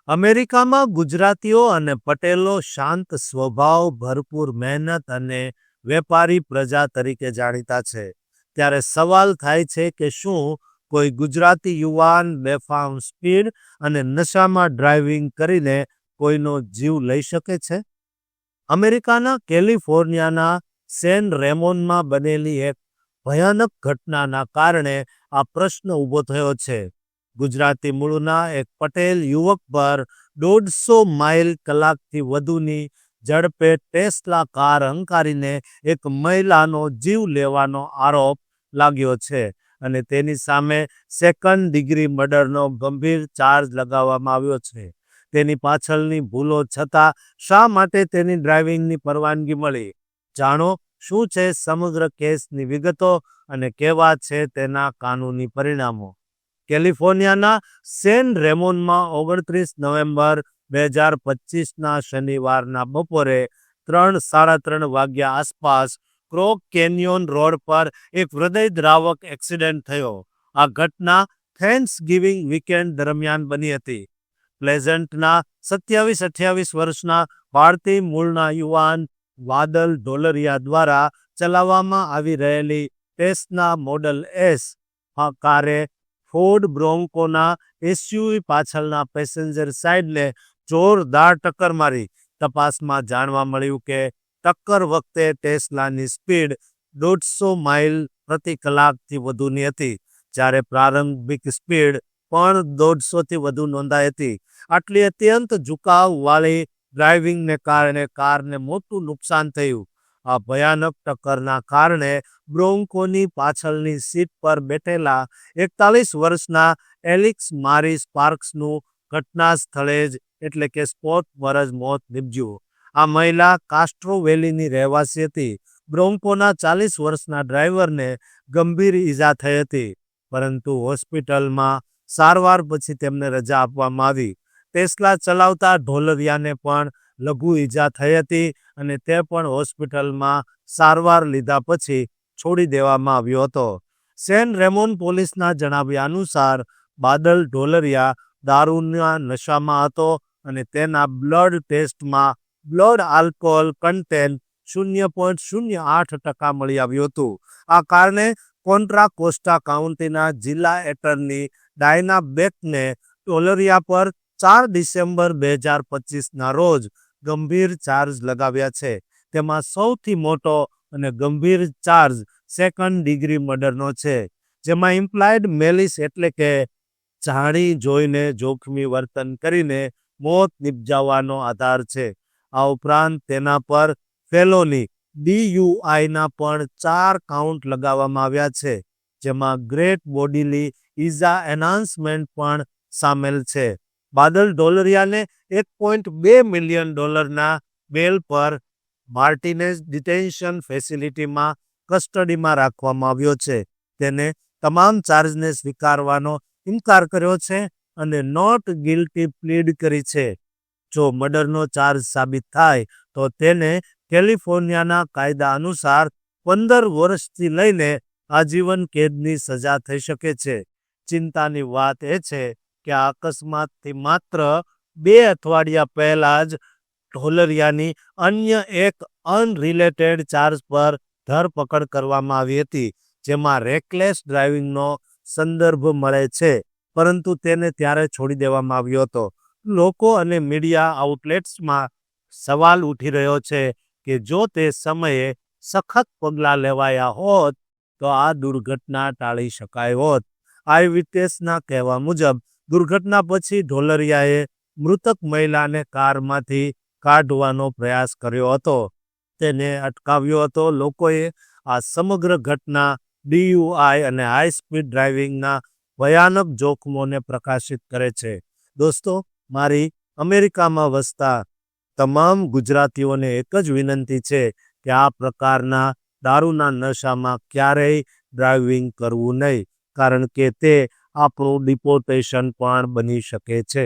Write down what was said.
અમેરિકામાં ગુજરાતીઓ અને પટેલો શાંત સ્વભાવ, ભરપૂર મહેનત અને વેપારી પ્રજા તરીકે જાણીતા છે. ત્યારે સવાલ થાય છે કે શું કોઈ ગુજરાતી યુવાન બેફામ સ્પીડ અને નશામાં ડ્રાઇવિંગ કરીને કોઈનો જીવ લઈ શકે છે? અમેરિકાના કેલિફોર્નિયાના સેન રેમોનમાં બનેલી એક ભયાનક ઘટનાના કારણે આ પ્રશ્ન ઊભો થયો છે. ગુજરાતી મૂળના એક પટેલ યુવક પર 150 માઇલ કલાકથી વધુની ઝડપે ટેસ્લા કાર હંકારીને એક મહિલાનો જીવ લેવાનો આરોપ લાગ્યો છે અને તેની સામે સેકન્ડ ડિગ્રી મર્ડરનો ગંભીર ચાર્જ લગાવવામાં આવ્યો છે. તેની પાછળની ભૂલો છતાં શા માટે તેની ડ્રાઇવિંગની પરવાનગી મળી? જાણો શું છે સમગ્ર કેસની વિગતો અને કેવા છે તેના કાનૂની પરિણામો. કેલિફોર્નિયાના સેન રેમોનમાં 29 નવેમ્બર 2025ના શનિવારના બપોરે 3:3:30 વાગ્યા આસપાસ ક્રોક કેન્યોન રોડ પર એક હૃદયદ્રાવક એક્સિડન્ટ થયો. આ ઘટના થેન્ક્સગિવિંગ વીકેન્ડ દરમિયાન બની હતી. પ્લેઝન્ટના 27-28 વર્ષના ભારતીય મૂળના યુવાન બાદલ ઢોલરિયા દ્વારા ચલાવવામાં આવી રહેલી ટેસ્લા મોડલ એસ કારે ફોર્ડ બ્રોન્કોના એસયુવી પાછળના પેસેન્જર સાઇડને જોરદાર ટક્કર મારી. તપાસમાં જાણવા મળ્યું કે ટક્કર વખતે ટેસ્લાની સ્પીડ 150 માઇલ પ્રતિ કલાકથી વધુની હતી, જ્યારે પ્રારંભિક સ્પીડ પણ 150થી વધુ નોંધાઈ હતી. આટલી અત્યંત ઝુકાવવાળી ડ્રાઇવિંગને કારણે કારને મોટું નુકસાન થયું. આ ભયાનક ટક્કરના કારણે બ્રોન્કોની પાછળની સીટ પર બેઠેલા 41 વર્ષના એલિક્સ મારી સ્પાર્ક્સનું ઘટના સ્થળે જ એટલે કે સ્પોટ પર જ મોત નીપજ્યું. આ મહિલા કાસ્ટ્રો વેલીની રહેવાસી હતી. બ્રોન્કોના 40 વર્ષના ડ્રાઈવરને ગંભીર ઈજા થઈ હતી, પરંતુ હોસ્પિટલમાં સારવાર પછી તેમને રજા આપવામાં આવી. ટેસ્લા ચલાવતા ઢોલરિયાને પણ લઘુ ઈજા થઈ હતી અને તે પણ હોસ્પિટલમાં સારવાર લીધા પછી છોડી દેવામાં આવ્યો હતો. સેન રેમોન પોલીસના જણાવ્યા અનુસાર બાદલ ઢોલરિયા દારૂના નશામાં હતો અને તેના બ્લડ ટેસ્ટમાં બ્લડ આલ્કોહોલ કન્ટેન્ટ 0.08% મળી આવ્યું હતું. આ કારણે કોન્ટ્રા કોસ્ટા કાઉન્ટીના જિલ્લા એટર્ની ડાયના બેકને ઢોલરિયા પર 4 ડિસેમ્બર 2025ના રોજ ગંભીર ચાર્જ લગાવ્યા છે. તેમાં સૌથી મોટો અને ગંભીર ચાર્જ સેકન્ડ ડિગ્રી મર્ડરનો છે, જેમાં ઇમ્પ્લાઇડ મેલિસ એટલે કે જાણી જોઈને જોખમી વર્તન કરીને મોત નિપજાવવાનો આધાર છે. આ ઉપરાંત તેના પર ફેલોની DUIના પણ 4 કાઉન્ટ લગાવવામાં આવ્યા છે, જેમાં ગ્રેટ બોડીલી ઇઝા એન્હાન્સમેન્ટ પણ સામેલ છે. બાદલ ઢોલરિયાને $1.2 મિલિયન બેલ પર માર્ટિનેઝ ડિટેન્શન ફેસિલિટીમાં કસ્ટડીમાં રાખવામાં આવ્યો છે. તેને તમામ ચાર્જને સ્વીકારવાનો ઇનકાર કર્યો છે અને નોટ ગિલ્ટી પ્લીડ કરી છે. જો મર્ડરનો ચાર્જ સાબિત થાય તો તેને કેલિફોર્નિયાના કાયદા અનુસાર 15 વર્ષથી લઈને આજીવન કેદની સજા થઈ શકે છે. ચિંતાની વાત એ છે કે આ અકસ્માતથી માત્ર 2 અઠવાડિયા પહેલા જ ઢોલરિયાની અન્ય એક અનરિલેટેડ ચાર્જ પર ધરપકડ કરવામાં આવી હતી, જેમાં રેકલેસ ડ્રાઇવિંગનો સંદર્ભ મળે છે, પરંતુ તેને ત્યારે છોડી દેવામાં આવ્યો હતો. લોકો અને મીડિયા આઉટલેટ્સમાં સવાલ ઉઠી રહ્યો છે કે જો તે સમયે સખત પગલાં લેવાયા હોત તો આ દુર્ઘટના ટાળી શકાય હોત. આઈ વિટનેસના કહેવા મુજબ દુર્ઘટના પછી ઢોલરિયાએ મૃતક મહિલાને કારમાંથી કાઢવાનો પ્રયાસ કર્યો હતો. તેને અટકાવ્યો હતો. લોકોએ આ સમગ્ર ઘટના DUI અને હાઈ સ્પીડ ડ્રાઇવિંગના ભયાનક જોખમોને પ્રકાશિત કરે છે. દોસ્તો, મારી અમેરિકામાં વસતા તમામ ગુજરાતીઓને એક જ વિનંતી છે કે આ પ્રકારના દારૂના નશામાં ક્યારેય ડ્રાઇવિંગ કરવું નહીં, કારણ કે તે આપણું ડિપોર્ટેશન પણ બની શકે છે.